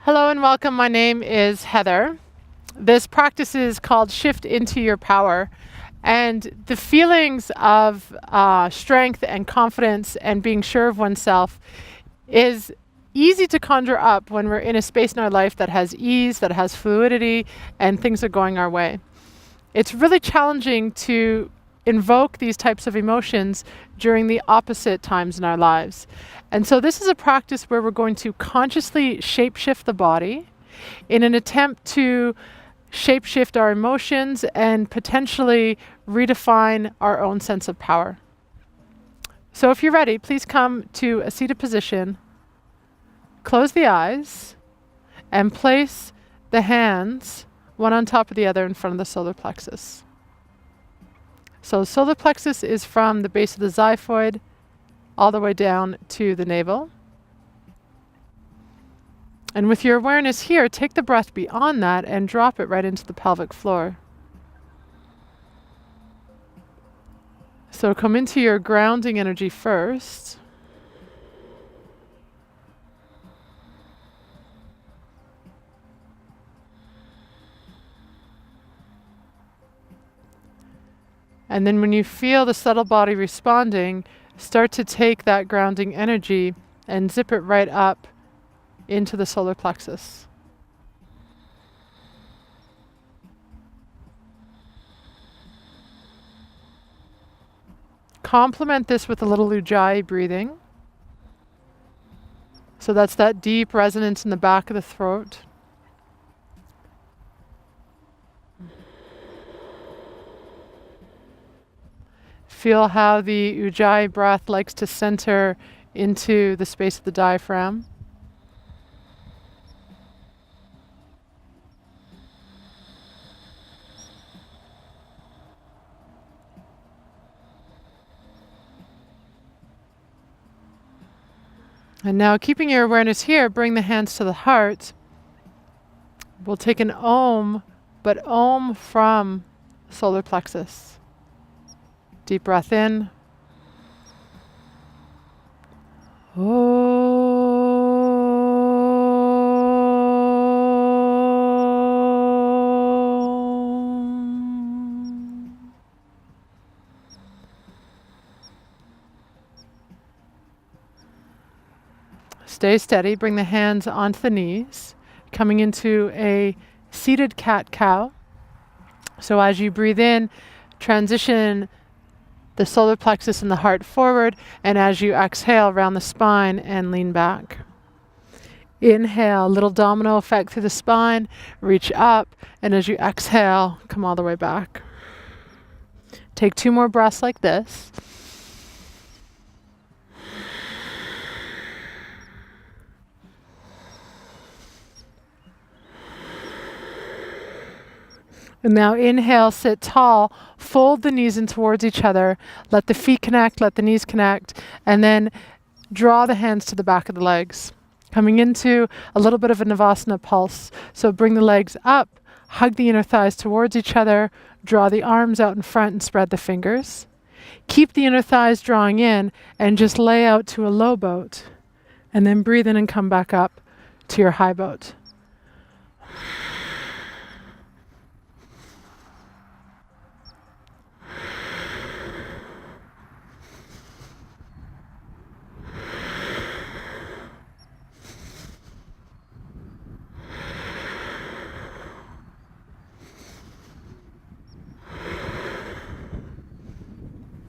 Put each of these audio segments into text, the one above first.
Hello and welcome. My name is Heather. This practice is called Shift into Your Power. And the feelings of strength and confidence and being sure of oneself is easy to conjure up when we're in a space in our life that has ease, that has fluidity, and things are going our way. It's really challenging to invoke these types of emotions during the opposite times in our lives. And so this is a practice where we're going to consciously shapeshift the body in an attempt to shapeshift our emotions and potentially redefine our own sense of power. So if you're ready, please come to a seated position, close the eyes, and place the hands one on top of the other in front of the solar plexus. So solar plexus is from the base of the xiphoid all the way down to the navel. And with your awareness here, take the breath beyond that and drop it right into the pelvic floor. So come into your grounding energy first. And then when you feel the subtle body responding, start to take that grounding energy and zip it right up into the solar plexus. Complement this with a little Ujjayi breathing. So that's that deep resonance in the back of the throat. Feel how the Ujjayi breath likes to center into the space of the diaphragm. And now, keeping your awareness here, bring the hands to the heart. We'll take an Om, but Om from solar plexus. Deep breath in. Om. Stay steady. Bring the hands onto the knees, coming into a seated cat-cow. So as you breathe in, transition the solar plexus and the heart forward, and as you exhale, round the spine and lean back. Inhale, little domino effect through the spine, reach up, and as you exhale, come all the way back. Take 2 more breaths like this. And now inhale, sit tall, fold the knees in towards each other, let the feet connect, let the knees connect, and then draw the hands to the back of the legs. Coming into a little bit of a Navasana pulse. So bring the legs up, hug the inner thighs towards each other, draw the arms out in front and spread the fingers. Keep the inner thighs drawing in and just lay out to a low boat. And then breathe in and come back up to your high boat.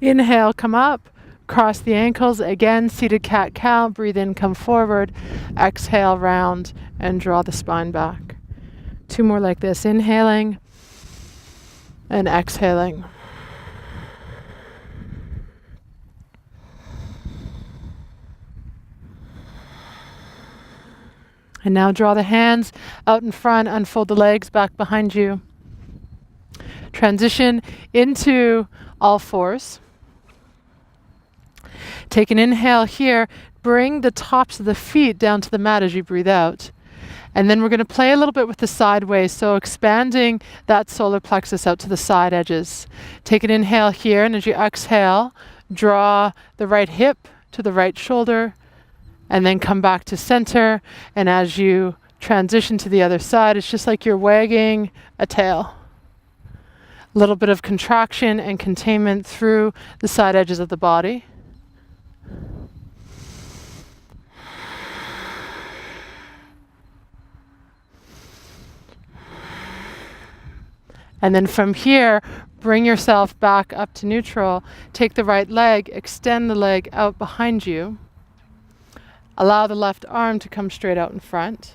Inhale, come up, cross the ankles, again, seated cat-cow, breathe in, come forward, exhale, round, and draw the spine back. 2 more like this, inhaling and exhaling. And now draw the hands out in front, unfold the legs back behind you. Transition into all fours. Take an inhale here, bring the tops of the feet down to the mat as you breathe out. And then we're going to play a little bit with the sideways, so expanding that solar plexus out to the side edges. Take an inhale here, and as you exhale, draw the right hip to the right shoulder, and then come back to center. And as you Transition to the other side. It's just like you're wagging a tail. A little bit of contraction and containment through the side edges of the body. And then from here, bring yourself back up to neutral. Take the right leg, extend the leg out behind you. Allow the left arm to come straight out in front.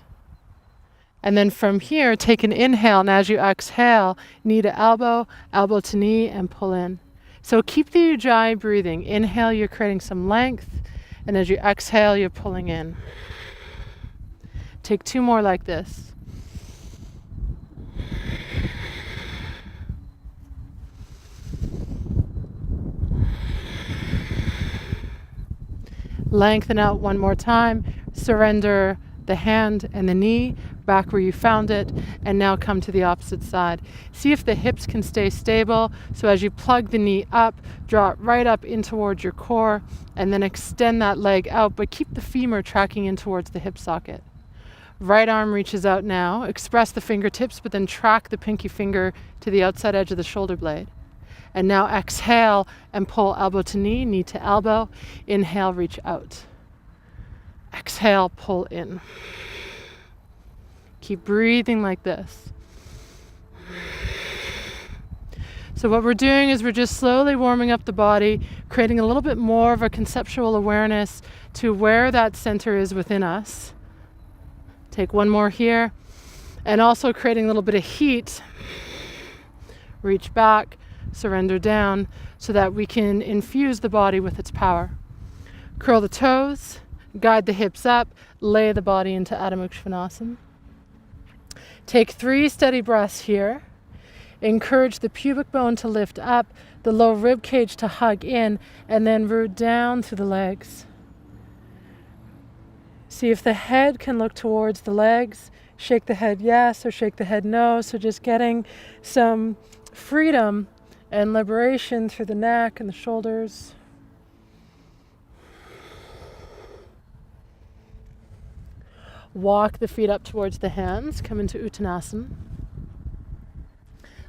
And then from here, take an inhale, and as you exhale, knee to elbow, elbow to knee, and pull in. So keep the Ujjayi breathing. Inhale, you're creating some length, and as you exhale, you're pulling in. Take 2 more like this. Lengthen out 1 more time. Surrender the hand and the knee back where you found it, and now come to the opposite side. See if the hips can stay stable. So as you plug the knee up, draw it right up in towards your core, and then extend that leg out, but keep the femur tracking in towards the hip socket. Right arm reaches out now. Express the fingertips, but then track the pinky finger to the outside edge of the shoulder blade. And now exhale and pull elbow to knee, knee to elbow. Inhale, reach out. Exhale, pull in. Keep breathing like this. So what we're doing is we're just slowly warming up the body, creating a little bit more of a conceptual awareness to where that center is within us. Take 1 more here. And also creating a little bit of heat. Reach back, surrender down, so that we can infuse the body with its power. Curl the toes. Guide the hips up, lay the body into Adho Mukha Svanasana. Take 3 steady breaths here. Encourage the pubic bone to lift up, the low rib cage to hug in, and then root down through the legs. See if the head can look towards the legs. Shake the head yes or shake the head no. So just getting some freedom and liberation through the neck and the shoulders. Walk the feet up towards the hands. Come into Uttanasana.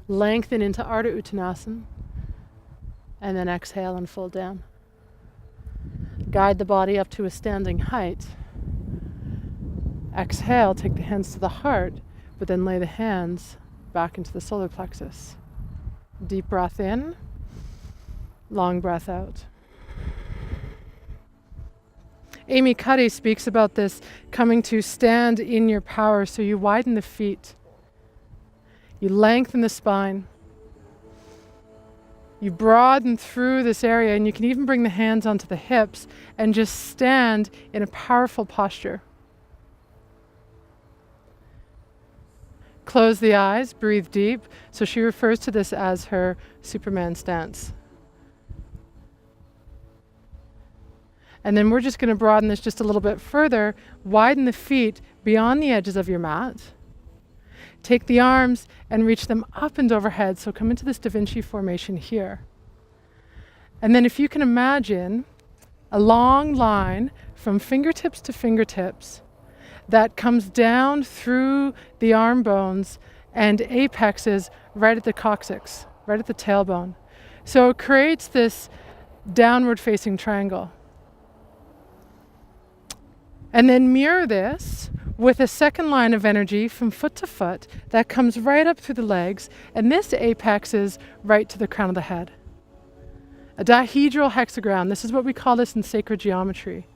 Lengthen into Ardha Uttanasana. And then exhale and fold down. Guide the body up to a standing height. Exhale, take the hands to the heart, but then lay the hands back into the solar plexus. Deep breath in. Long breath out. Amy Cuddy speaks about this coming to stand in your power. So you widen the feet. You lengthen the spine. You broaden through this area, and you can even bring the hands onto the hips and just stand in a powerful posture. Close the eyes, breathe deep. So she refers to this as her Superman stance. And then we're just going to broaden this just a little bit further. Widen the feet beyond the edges of your mat. Take the arms and reach them up and overhead. So come into this Da Vinci formation here. And then if you can imagine a long line from fingertips to fingertips that comes down through the arm bones and apexes right at the coccyx, right at the tailbone. So it creates this downward facing triangle. And then mirror this with a second line of energy from foot to foot that comes right up through the legs, and this apexes right to the crown of the head. A dihedral hexagram. This is what we call this in sacred geometry.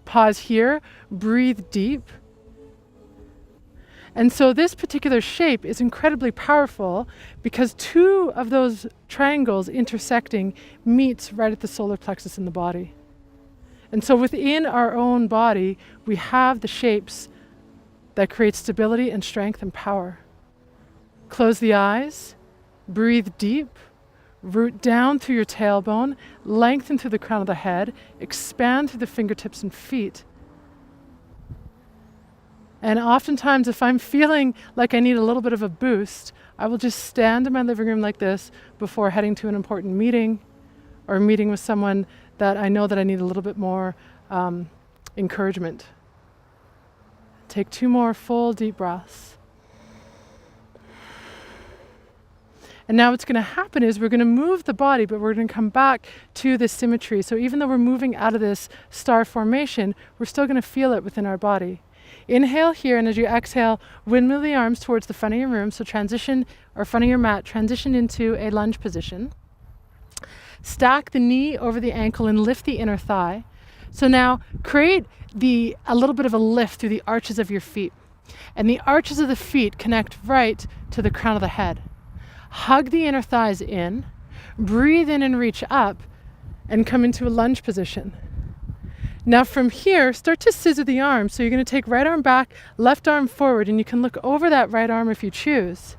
Pause here, breathe deep. And so this particular shape is incredibly powerful because 2 of those triangles intersecting meets right at the solar plexus in the body. And so within our own body, we have the shapes that create stability and strength and power. Close the eyes, breathe deep, root down through your tailbone, lengthen through the crown of the head, expand through the fingertips and feet. And oftentimes, if I'm feeling like I need a little bit of a boost, I will just stand in my living room like this before heading to an important meeting or meeting with someone that I know that I need a little bit more encouragement. Take 2 more full deep breaths. And now what's going to happen is we're going to move the body, but we're going to come back to this symmetry. So even though we're moving out of this star formation, we're still going to feel it within our body. Inhale here, and as you exhale, windmill the arms towards the front of your room. So transition, or front of your mat, transition into a lunge position. Stack the knee over the ankle and lift the inner thigh. So now create a little bit of a lift through the arches of your feet. And the arches of the feet connect right to the crown of the head. Hug the inner thighs in, breathe in and reach up, and come into a lunge position. Now from here, start to scissor the arms. So you're going to take right arm back, left arm forward, and you can look over that right arm if you choose.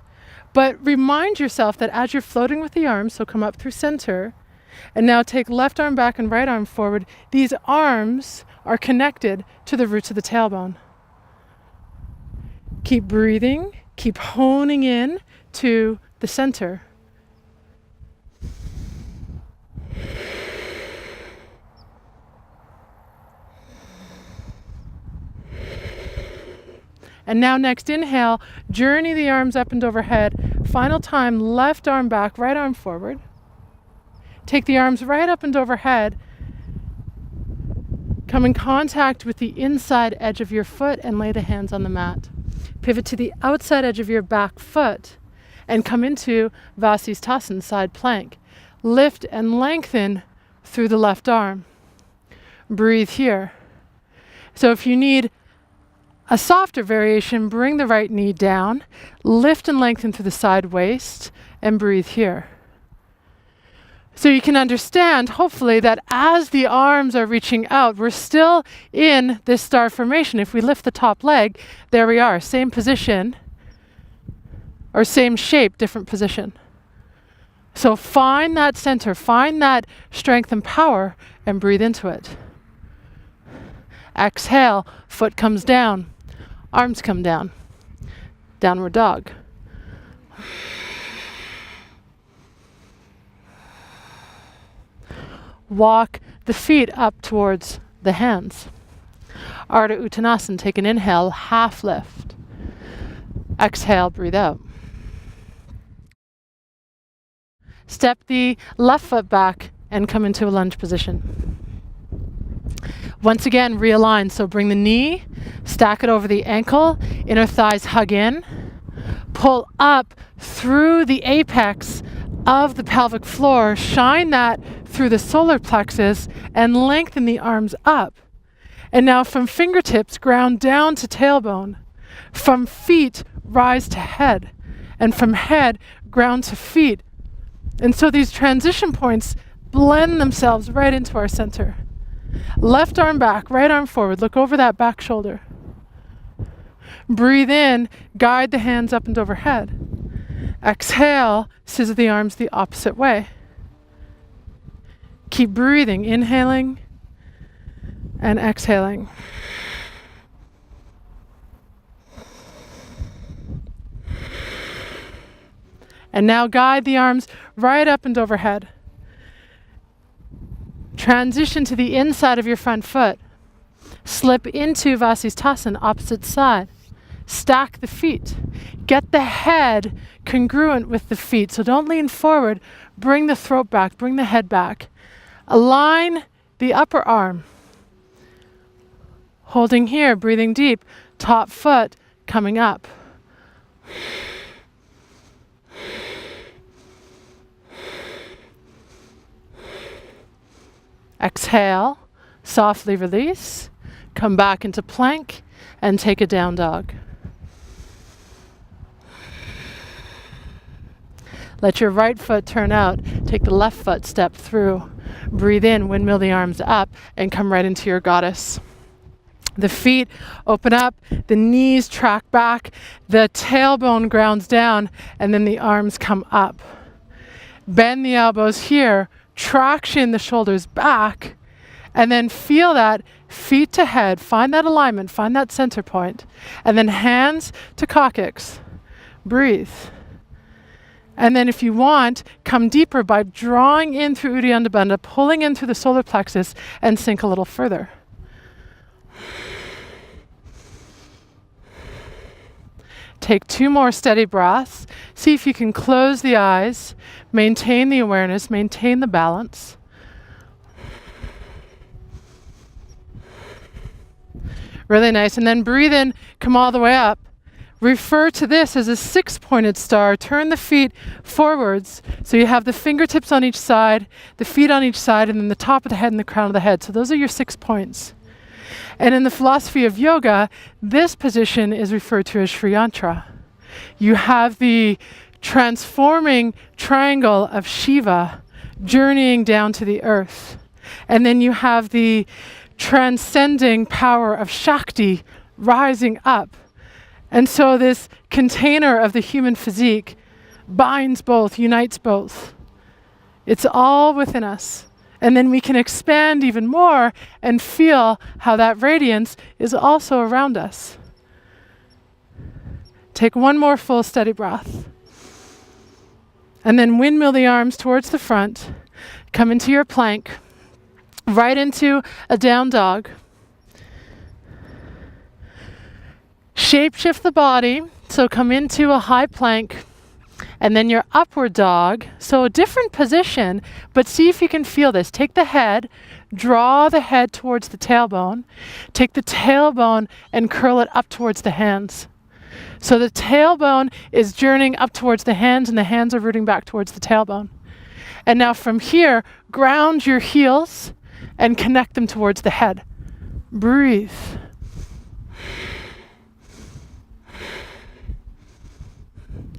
But remind yourself that as you're floating with the arms, so come up through center, and now take left arm back and right arm forward. These arms are connected to the roots of the tailbone. Keep breathing, keep honing in to the center. And now next inhale, journey the arms up and overhead. Final time, left arm back, right arm forward. Take the arms right up and overhead. Come in contact with the inside edge of your foot and lay the hands on the mat. Pivot to the outside edge of your back foot and come into Vasisthasana, side plank. Lift and lengthen through the left arm. Breathe here. So if you need a softer variation, bring the right knee down, lift and lengthen through the side waist, and breathe here. So you can understand, hopefully, that as the arms are reaching out, we're still in this star formation. If we lift the top leg, there we are, same position, or same shape, different position. So find that center, find that strength and power, and breathe into it. Exhale, foot comes down, arms come down, downward dog. Walk the feet up towards the hands. Ardha Uttanasana, take an inhale, half lift. Exhale, breathe out. Step the left foot back and come into a lunge position. Once again, realign. So bring the knee, stack it over the ankle, inner thighs hug in, pull up through the apex of the pelvic floor, shine that through the solar plexus and lengthen the arms up. And now from fingertips, ground down to tailbone. From feet, rise to head. And from head, ground to feet. And so these transition points blend themselves right into our center. Left arm back, right arm forward. Look over that back shoulder. Breathe in, guide the hands up and overhead. Exhale, scissor the arms the opposite way. Keep breathing, inhaling and exhaling. And now guide the arms right up and overhead. Transition to the inside of your front foot. Slip into Vasisthasana, opposite side. Stack the feet. Get the head congruent with the feet. So don't lean forward. Bring the throat back. Bring the head back. Align the upper arm. Holding here, breathing deep. Top foot coming up. Exhale, softly release. Come back into plank and take a down dog. Let your right foot turn out. Take the left foot, step through. Breathe in, windmill the arms up, and come right into your goddess. The feet open up, the knees track back, the tailbone grounds down, and then the arms come up. Bend the elbows here, traction the shoulders back, and then feel that feet to head. Find that alignment, find that center point, and then hands to coccyx. Breathe. And then if you want, come deeper by drawing in through Uddiyana Bandha, pulling in through the solar plexus, and sink a little further. Take 2 more steady breaths. See if you can close the eyes, maintain the awareness, maintain the balance. Really nice. And then breathe in, come all the way up. Refer to this as a 6-pointed star. Turn the feet forwards. So you have the fingertips on each side, the feet on each side, and then the top of the head and the crown of the head. So those are your 6 points. And in the philosophy of yoga, this position is referred to as Sri Yantra. You have the transforming triangle of Shiva journeying down to the earth. And then you have the transcending power of Shakti rising up. And so this container of the human physique binds both, unites both. It's all within us. And then we can expand even more and feel how that radiance is also around us. Take 1 more full steady breath. And then windmill the arms towards the front. Come into your plank. Right into a down dog. Shape-shift the body, so come into a high plank, and then your upward dog, so a different position, but see if you can feel this. Take the head, draw the head towards the tailbone, take the tailbone and curl it up towards the hands. So the tailbone is journeying up towards the hands, and the hands are rooting back towards the tailbone. And now from here, ground your heels and connect them towards the head. Breathe.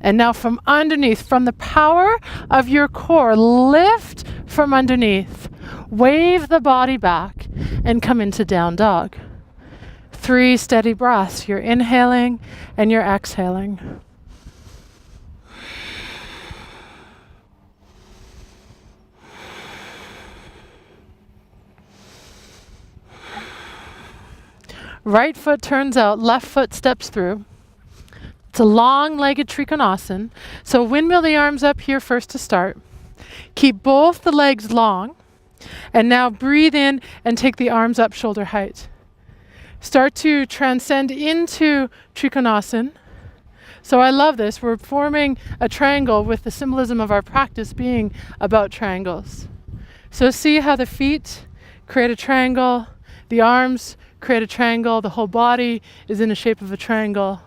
And now from underneath, from the power of your core, lift from underneath. Wave the body back and come into down dog. 3 steady breaths. You're inhaling and you're exhaling. Right foot turns out, left foot steps through. It's a long-legged Trikonasana. So windmill the arms up here first to start. Keep both the legs long. And now breathe in and take the arms up shoulder height. Start to transcend into Trikonasana. So I love this. We're forming a triangle with the symbolism of our practice being about triangles. So see how the feet create a triangle, the arms create a triangle, the whole body is in the shape of a triangle.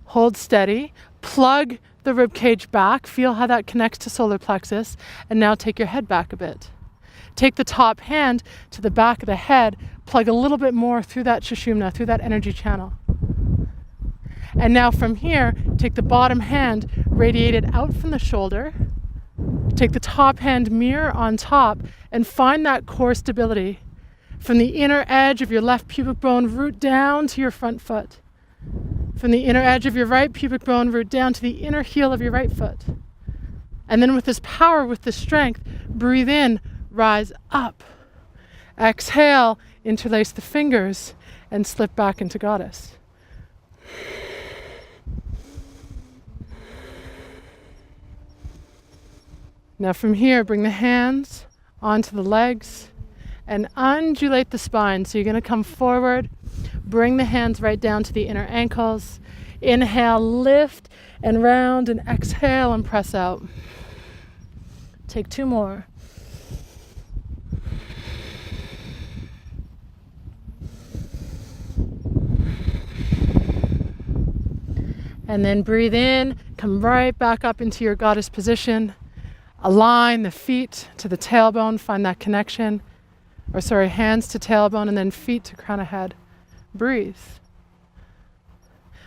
Hold steady, plug the rib cage back, feel how that connects to solar plexus, and now take your head back a bit. Take the top hand to the back of the head, plug a little bit more through that Sushumna, through that energy channel. And now from here, take the bottom hand, radiate it out from the shoulder, take the top hand mirror on top, and find that core stability. From the inner edge of your left pubic bone, root down to your front foot. From the inner edge of your right pubic bone, root down to the inner heel of your right foot. And then with this power, with this strength, breathe in, rise up. Exhale, interlace the fingers, and slip back into goddess. Now from here, bring the hands onto the legs and undulate the spine. So you're going to come forward, bring the hands right down to the inner ankles. Inhale, lift and round, and exhale and press out. Take 2 more. And then breathe in, come right back up into your goddess position. Align the feet to the tailbone, find that connection. Hands to tailbone and then feet to crown of head. Breathe.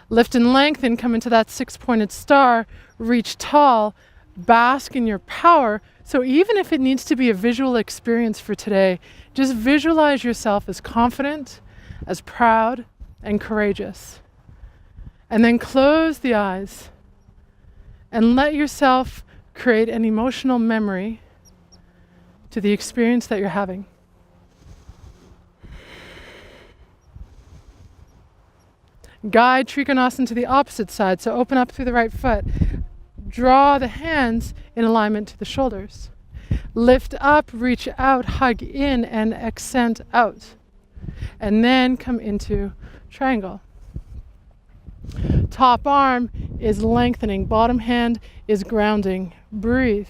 Lift and lengthen, come into that 6-pointed star, reach tall, bask in your power. So even if it needs to be a visual experience for today, just visualize yourself as confident, as proud, and courageous. And then close the eyes and let yourself create an emotional memory to the experience that you're having. Guide Trikonasana to the opposite side, so open up through the right foot. Draw the hands in alignment to the shoulders. Lift up, reach out, hug in, and accent out. And then come into triangle. Top arm is lengthening, bottom hand is grounding. Breathe.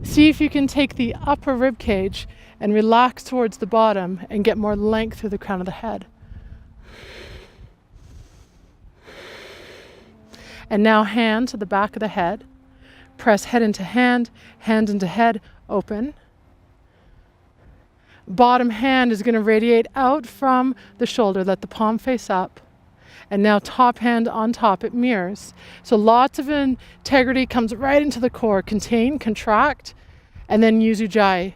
See if you can take the upper rib cage and relax towards the bottom and get more length through the crown of the head. And now hand to the back of the head. Press head into hand into head, open. Bottom hand is going to radiate out from the shoulder. Let the palm face up. And now top hand on top, it mirrors. So lots of integrity comes right into the core. Contain, contract, and then use Ujjayi.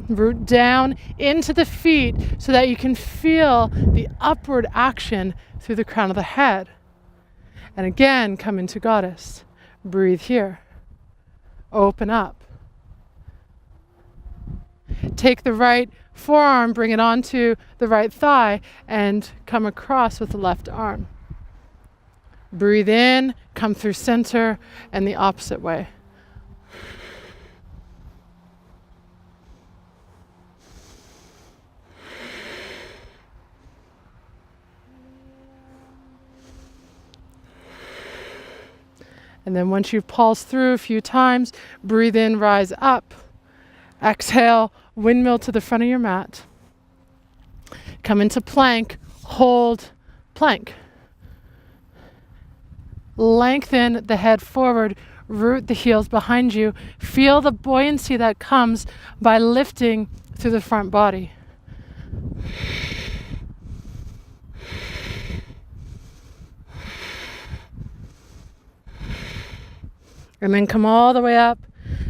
Root down into the feet so that you can feel the upward action through the crown of the head. And again, come into Goddess. Breathe here. Open up. Take the right forearm, bring it onto the right thigh, and come across with the left arm. Breathe in, come through center, and the opposite way. And then once you've pulsed through a few times, breathe in, rise up. Exhale, windmill to the front of your mat. Come into plank, hold, plank. Lengthen the head forward, root the heels behind you. Feel the buoyancy that comes by lifting through the front body. And then come all the way up,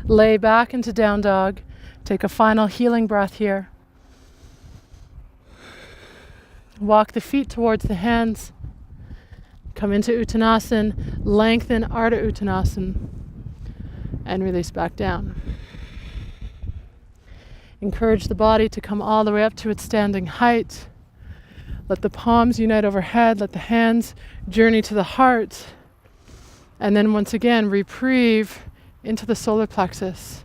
lay back into down dog. Take a final healing breath here. Walk the feet towards the hands. Come into Uttanasana, lengthen Ardha Uttanasana, and release back down. Encourage the body to come all the way up to its standing height. Let the palms unite overhead, let the hands journey to the heart. And then once again, reprieve into the solar plexus.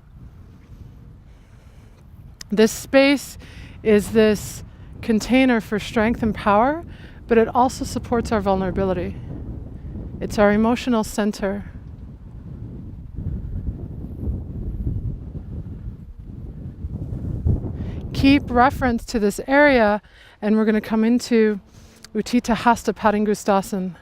This space is this container for strength and power, but it also supports our vulnerability. It's our emotional center. Keep reference to this area, and we're going to come into Utthita Hasta Padangusthasana.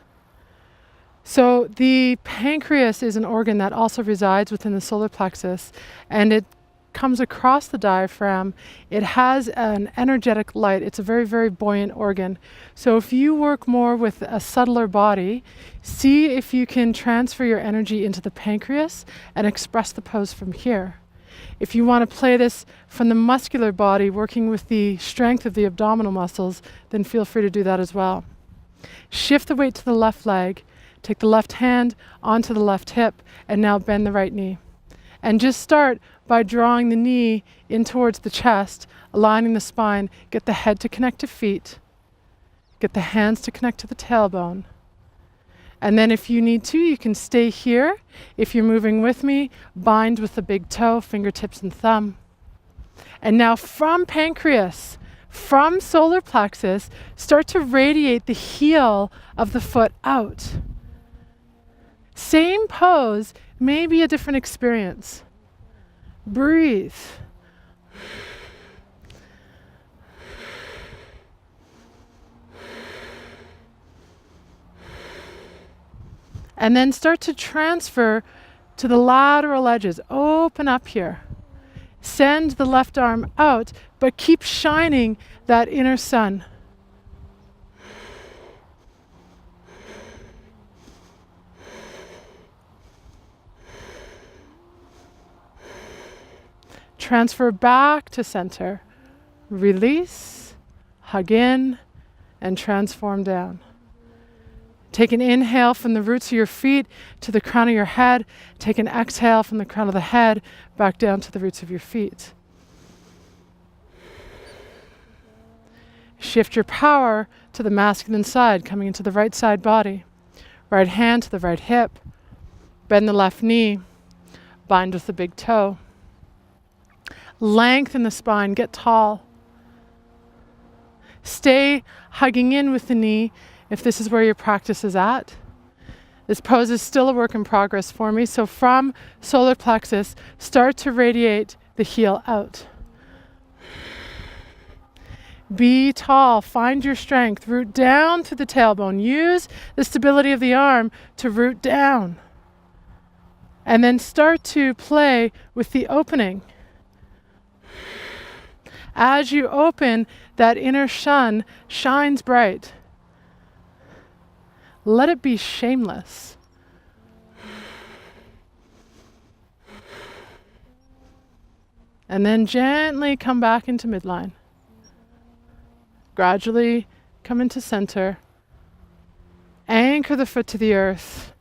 So the pancreas is an organ that also resides within the solar plexus, and it comes across the diaphragm. It has an energetic light. It's a very, very buoyant organ. So if you work more with a subtler body, see if you can transfer your energy into the pancreas and express the pose from here. If you want to play this from the muscular body, working with the strength of the abdominal muscles, then feel free to do that as well. Shift the weight to the left leg. Take the left hand onto the left hip, and now bend the right knee. And just start by drawing the knee in towards the chest, aligning the spine. Get the head to connect to feet. Get the hands to connect to the tailbone. And then if you need to, you can stay here. If you're moving with me, bind with the big toe, fingertips and thumb. And now from pancreas, from solar plexus, start to radiate the heel of the foot out. Same pose, maybe a different experience. Breathe. And then start to transfer to the lateral edges. Open up here. Send the left arm out, but keep shining that inner sun. Transfer back to center. Release, hug in, and transform down. Take an inhale from the roots of your feet to the crown of your head. Take an exhale from the crown of the head back down to the roots of your feet. Shift your power to the masculine side, coming into the right side body. Right hand to the right hip. Bend the left knee. Bind with the big toe. Lengthen the spine, get tall. Stay hugging in with the knee if this is where your practice is at. This pose is still a work in progress for me. So from solar plexus, start to radiate the heel out. Be tall, find your strength, root down to the tailbone. Use the stability of the arm to root down. And then start to play with the opening. As you open, that inner sun shines bright. Let it be shameless. And then gently come back into midline. Gradually come into center. Anchor the foot to the earth.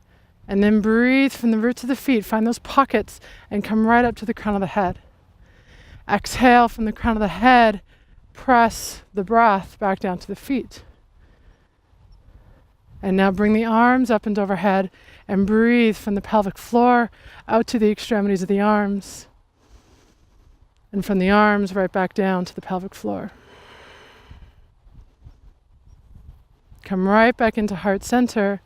And then breathe from the roots of the feet. Find those pockets and come right up to the crown of the head. Exhale from the crown of the head. Press the breath back down to the feet. And now bring the arms up and overhead and breathe from the pelvic floor out to the extremities of the arms. And from the arms right back down to the pelvic floor. Come right back into heart center.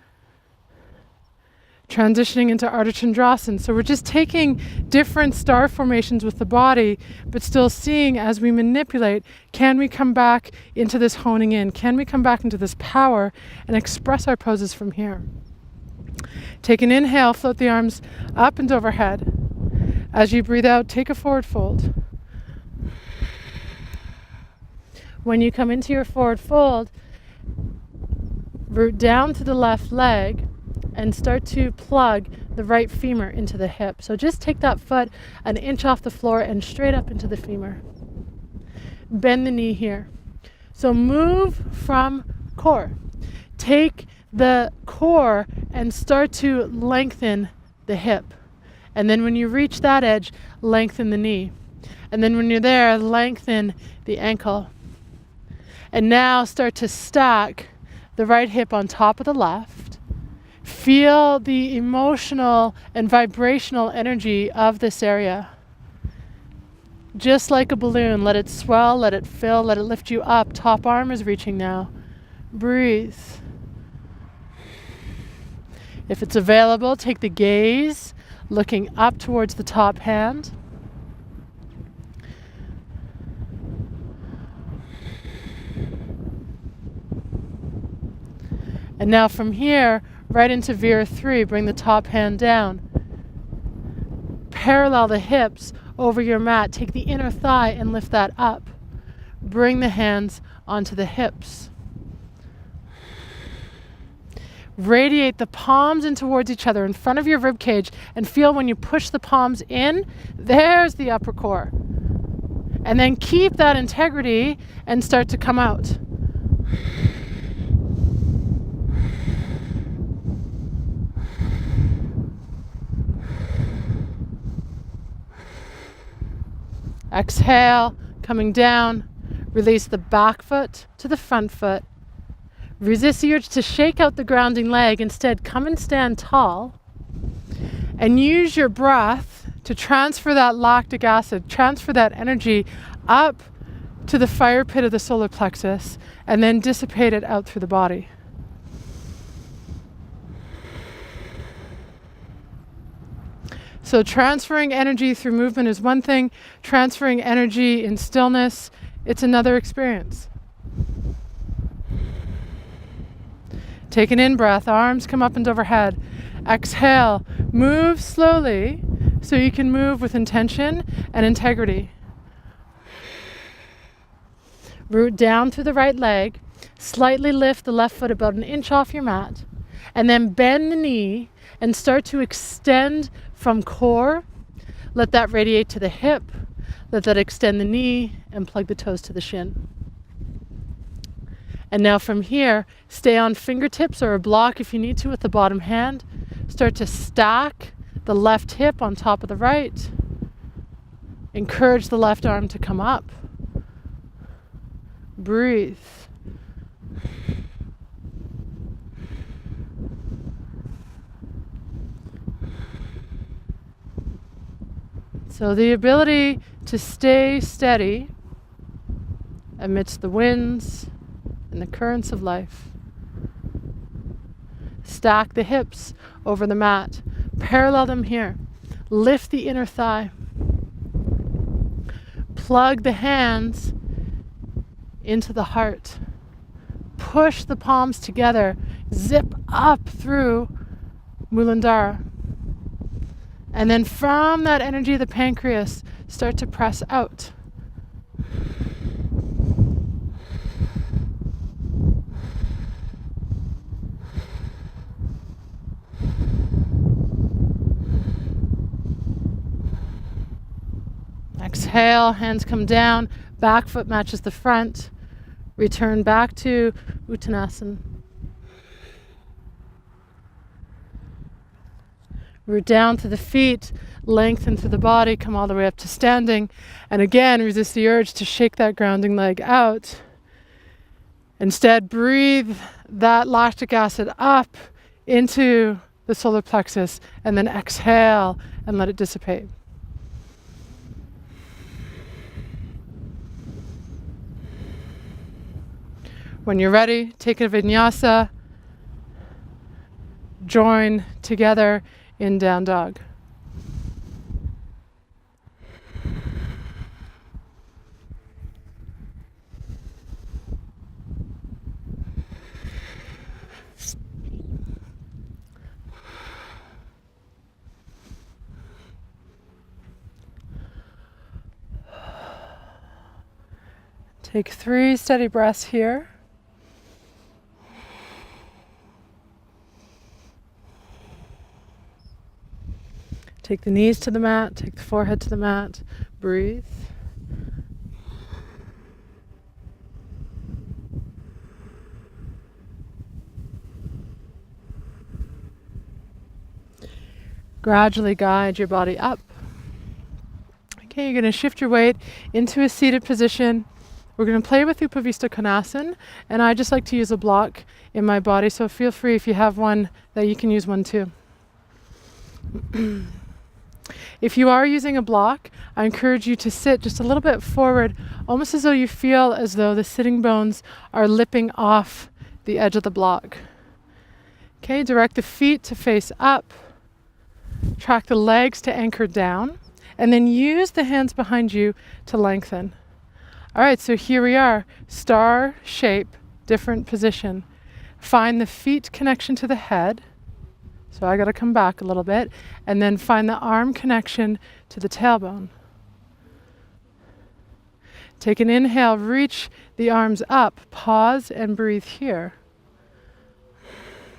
Transitioning into Ardha Chandrasana. So we're just taking different star formations with the body, but still seeing as we manipulate, can we come back into this honing in? Can we come back into this power and express our poses from here? Take an inhale, float the arms up and overhead. As you breathe out, take a forward fold. When you come into your forward fold, root down to the left leg, and start to plug the right femur into the hip. So just take that foot an inch off the floor and straight up into the femur. Bend the knee here. So move from core. Take the core and start to lengthen the hip. And then when you reach that edge, lengthen the knee. And then when you're there, lengthen the ankle. And now start to stack the right hip on top of the left. Feel the emotional and vibrational energy of this area. Just like a balloon, let it swell, let it fill, let it lift you up. Top arm is reaching now. Breathe. If it's available, take the gaze, looking up towards the top hand. And now from here, right into Vira 3, bring the top hand down. Parallel the hips over your mat. Take the inner thigh and lift that up. Bring the hands onto the hips. Radiate the palms in towards each other in front of your rib cage and feel when you push the palms in, there's the upper core. And then keep that integrity and start to come out. Exhale, coming down, release the back foot to the front foot. Resist the urge to shake out the grounding leg. Instead, come and stand tall and use your breath to transfer that lactic acid, transfer that energy up to the fire pit of the solar plexus and then dissipate it out through the body. So transferring energy through movement is one thing. Transferring energy in stillness, it's another experience. Take an in-breath, arms come up and overhead. Exhale, move slowly so you can move with intention and integrity. Root down through the right leg, slightly lift the left foot about an inch off your mat, and then bend the knee and start to extend from core. Let that radiate to the hip. Let that extend the knee and plug the toes to the shin. And now from here, stay on fingertips or a block if you need to with the bottom hand. Start to stack the left hip on top of the right. Encourage the left arm to come up. Breathe. So the ability to stay steady amidst the winds and the currents of life. Stack the hips over the mat. Parallel them here. Lift the inner thigh. Plug the hands into the heart. Push the palms together. Zip up through Muladhara. And then from that energy of the pancreas, start to press out. Exhale, hands come down, back foot matches the front. Return back to Uttanasana. Root down to the feet, lengthen through the body, come all the way up to standing. And again, resist the urge to shake that grounding leg out. Instead, breathe that lactic acid up into the solar plexus and then exhale and let it dissipate. When you're ready, take a vinyasa, join together in down dog. Take 3 steady breaths here. Take the knees to the mat, take the forehead to the mat, breathe. Gradually guide your body up. Okay, you're going to shift your weight into a seated position. We're going to play with Upavista Konasana, and I just like to use a block in my body, so feel free if you have one that you can use one too. If you are using a block, I encourage you to sit just a little bit forward, almost as though you feel as though the sitting bones are lipping off the edge of the block. Okay, direct the feet to face up, track the legs to anchor down, and then use the hands behind you to lengthen. All right, so here we are, star shape, different position. Find the feet connection to the head. So I got to come back a little bit, and then find the arm connection to the tailbone. Take an inhale, reach the arms up, pause and breathe here.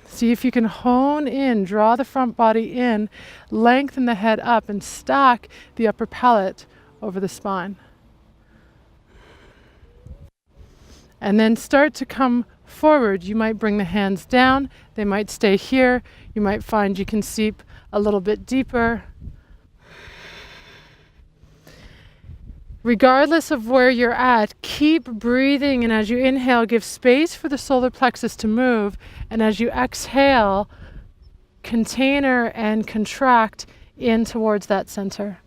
See if you can hone in, draw the front body in, lengthen the head up, and stack the upper palate over the spine. And then start to come forward. You might bring the hands down, they might stay here. You might find you can seep a little bit deeper. Regardless of where you're at, keep breathing, and as you inhale, give space for the solar plexus to move, and as you exhale, container and contract in towards that center.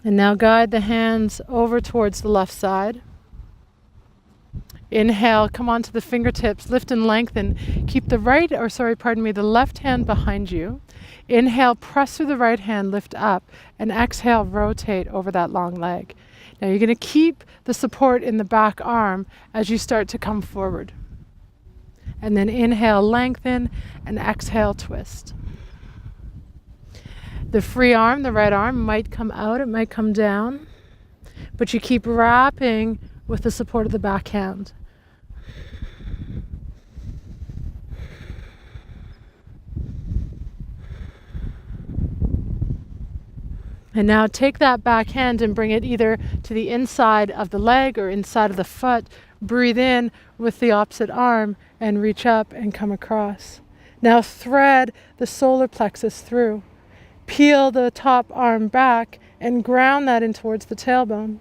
And now guide the hands over towards the left side. Inhale, come onto the fingertips, lift and lengthen. Keep the left hand behind you. Inhale, press through the right hand, lift up, and exhale, rotate over that long leg. Now you're going to keep the support in the back arm as you start to come forward. And then inhale, lengthen, and exhale, twist. The free arm, the right arm, might come out, it might come down, but you keep wrapping with the support of the back hand. And now take that back hand and bring it either to the inside of the leg or inside of the foot. Breathe in with the opposite arm and reach up and come across. Now thread the solar plexus through. Peel the top arm back and ground that in towards the tailbone.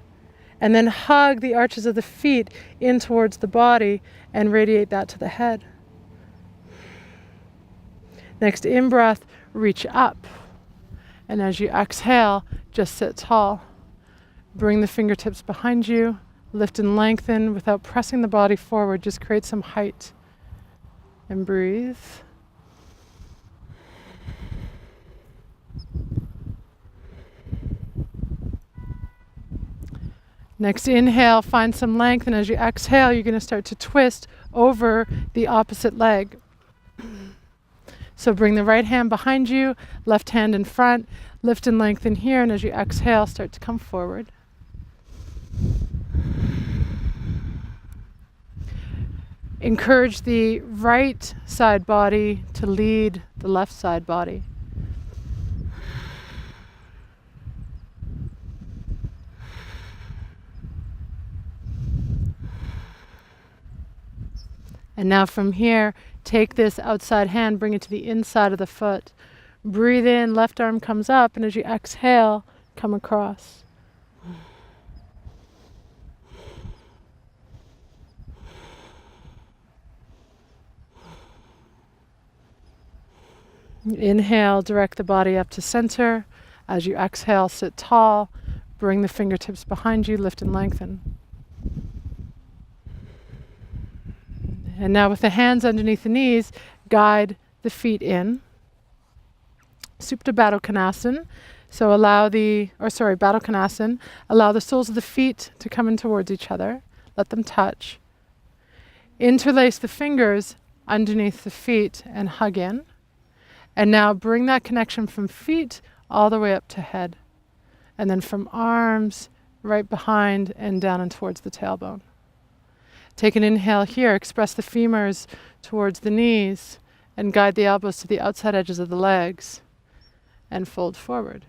And then hug the arches of the feet in towards the body and radiate that to the head. Next in-breath, reach up. And as you exhale, just sit tall. Bring the fingertips behind you, lift and lengthen without pressing the body forward, just create some height. And breathe. Next inhale, find some length, and as you exhale, you're going to start to twist over the opposite leg. So bring the right hand behind you, left hand in front, lift and lengthen here, and as you exhale, start to come forward. Encourage the right side body to lead the left side body. And now from here, take this outside hand, bring it to the inside of the foot. Breathe in, left arm comes up, and as you exhale, come across. Inhale, direct the body up to center. As you exhale, sit tall. Bring the fingertips behind you, lift and lengthen. And now with the hands underneath the knees, guide the feet in. Supta Baddha. So Baddha. Allow the soles of the feet to come in towards each other. Let them touch. Interlace the fingers underneath the feet and hug in. And now bring that connection from feet all the way up to head. And then from arms right behind and down and towards the tailbone. Take an inhale here, express the femurs towards the knees and guide the elbows to the outside edges of the legs and fold forward.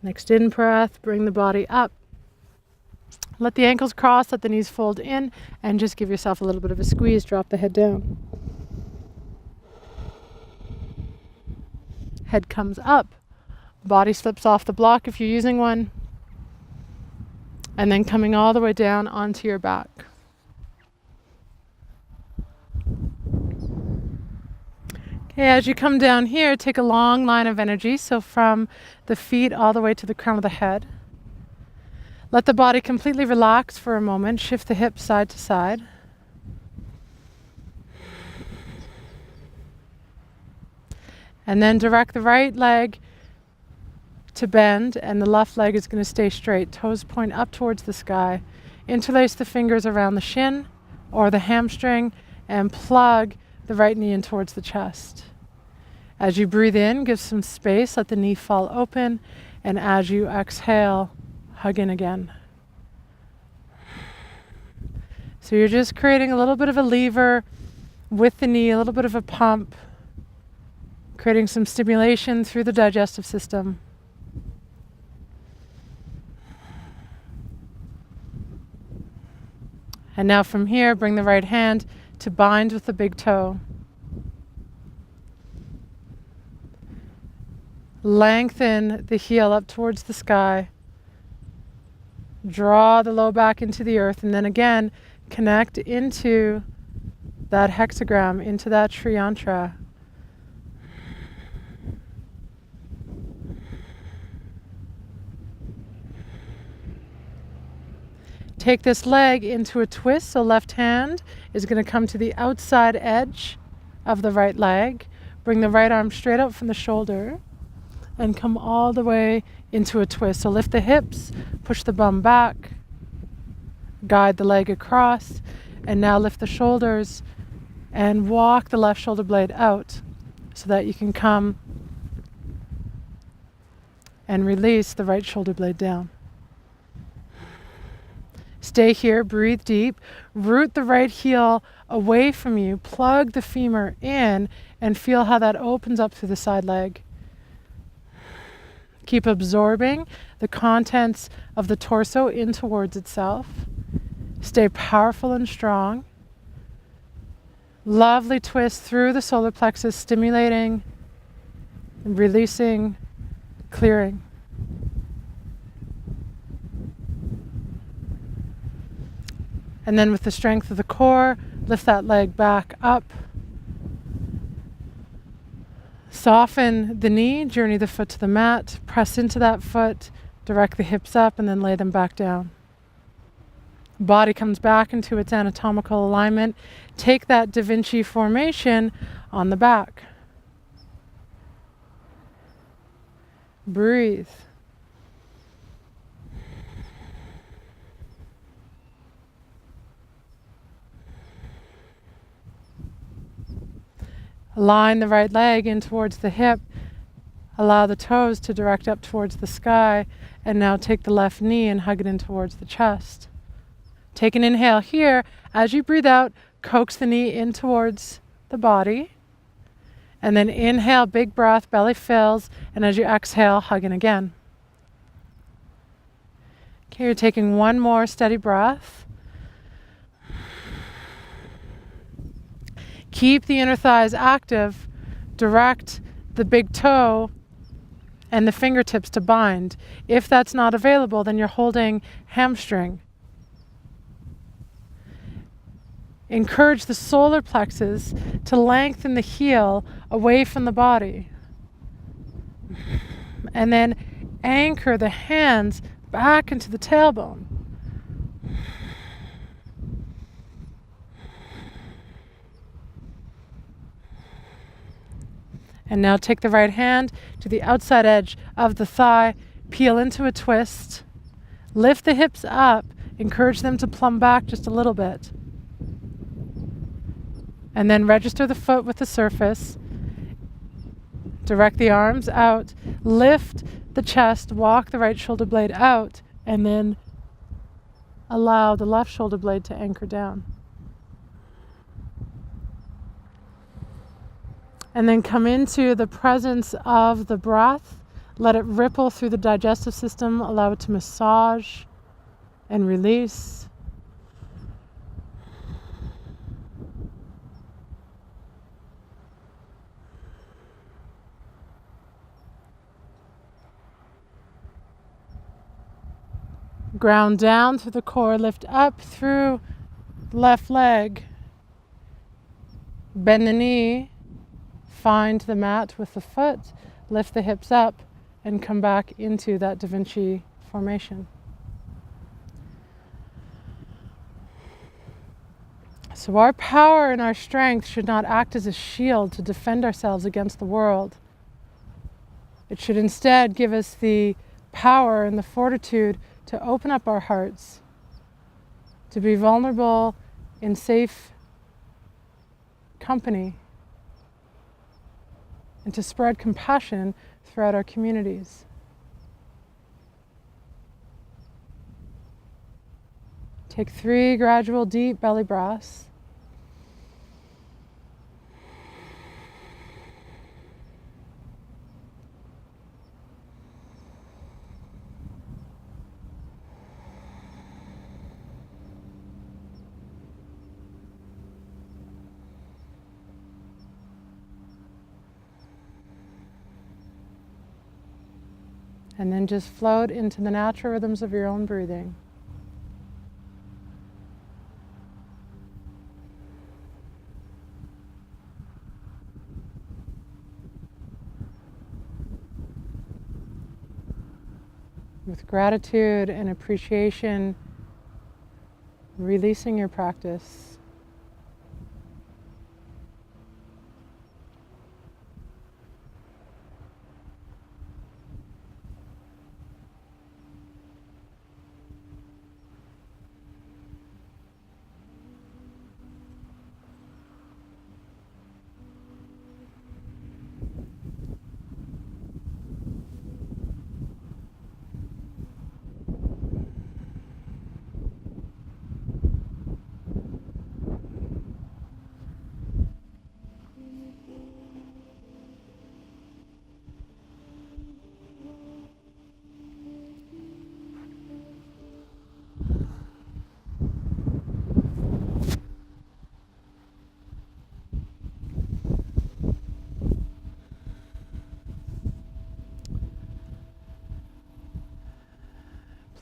Next in-breath, bring the body up. Let the ankles cross, let the knees fold in, and just give yourself a little bit of a squeeze. Drop the head down. Head comes up. Body slips off the block if you're using one. And then coming all the way down onto your back. Okay, as you come down here, take a long line of energy. So from the feet all the way to the crown of the head. Let the body completely relax for a moment. Shift the hips side to side. And then direct the right leg to bend, and the left leg is going to stay straight. Toes point up towards the sky. Interlace the fingers around the shin or the hamstring and plug the right knee in towards the chest. As you breathe in, give some space. Let the knee fall open. And as you exhale, hug in again. So you're just creating a little bit of a lever with the knee, a little bit of a pump, creating some stimulation through the digestive system. And now from here, bring the right hand to bind with the big toe. Lengthen the heel up towards the sky. Draw the low back into the earth, and then again, connect into that hexagram, into that Sri Yantra. Take this leg into a twist, so left hand is going to come to the outside edge of the right leg. Bring the right arm straight up from the shoulder and come all the way into a twist. So lift the hips, push the bum back, guide the leg across, and now lift the shoulders and walk the left shoulder blade out so that you can come and release the right shoulder blade down. Stay here, breathe deep, root the right heel away from you, plug the femur in, and feel how that opens up through the side leg. Keep absorbing the contents of the torso in towards itself. Stay powerful and strong. Lovely twist through the solar plexus, stimulating, releasing, clearing. And then with the strength of the core, lift that leg back up. Soften the knee, journey the foot to the mat, press into that foot, direct the hips up, and then lay them back down. Body comes back into its anatomical alignment. Take that Da Vinci formation on the back. Breathe. Align the right leg in towards the hip. Allow the toes to direct up towards the sky. And now take the left knee and hug it in towards the chest. Take an inhale here. As you breathe out, coax the knee in towards the body. And then inhale, big breath, belly fills. And as you exhale, hug in again. Okay, you're taking one more steady breath. Keep the inner thighs active. Direct the big toe and the fingertips to bind. If that's not available, then you're holding hamstring. Encourage the solar plexus to lengthen the heel away from the body. And then anchor the hands back into the tailbone. And now take the right hand to the outside edge of the thigh, peel into a twist, lift the hips up, encourage them to plumb back just a little bit. And then register the foot with the surface, direct the arms out, lift the chest, walk the right shoulder blade out, and then allow the left shoulder blade to anchor down. And then come into the presence of the breath. Let it ripple through the digestive system. Allow it to massage and release. Ground down through the core. Lift up through the left leg. Bend the knee. Find the mat with the foot, lift the hips up, and come back into that Da Vinci formation. So our power and our strength should not act as a shield to defend ourselves against the world. It should instead give us the power and the fortitude to open up our hearts, to be vulnerable in safe company, and to spread compassion throughout our communities. Take 3 gradual deep belly breaths. And then just float into the natural rhythms of your own breathing. With gratitude and appreciation, releasing your practice.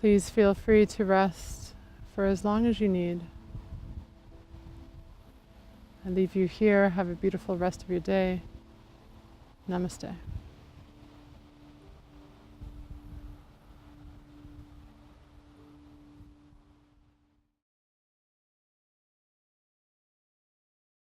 Please feel free to rest for as long as you need. I leave you here. Have a beautiful rest of your day. Namaste.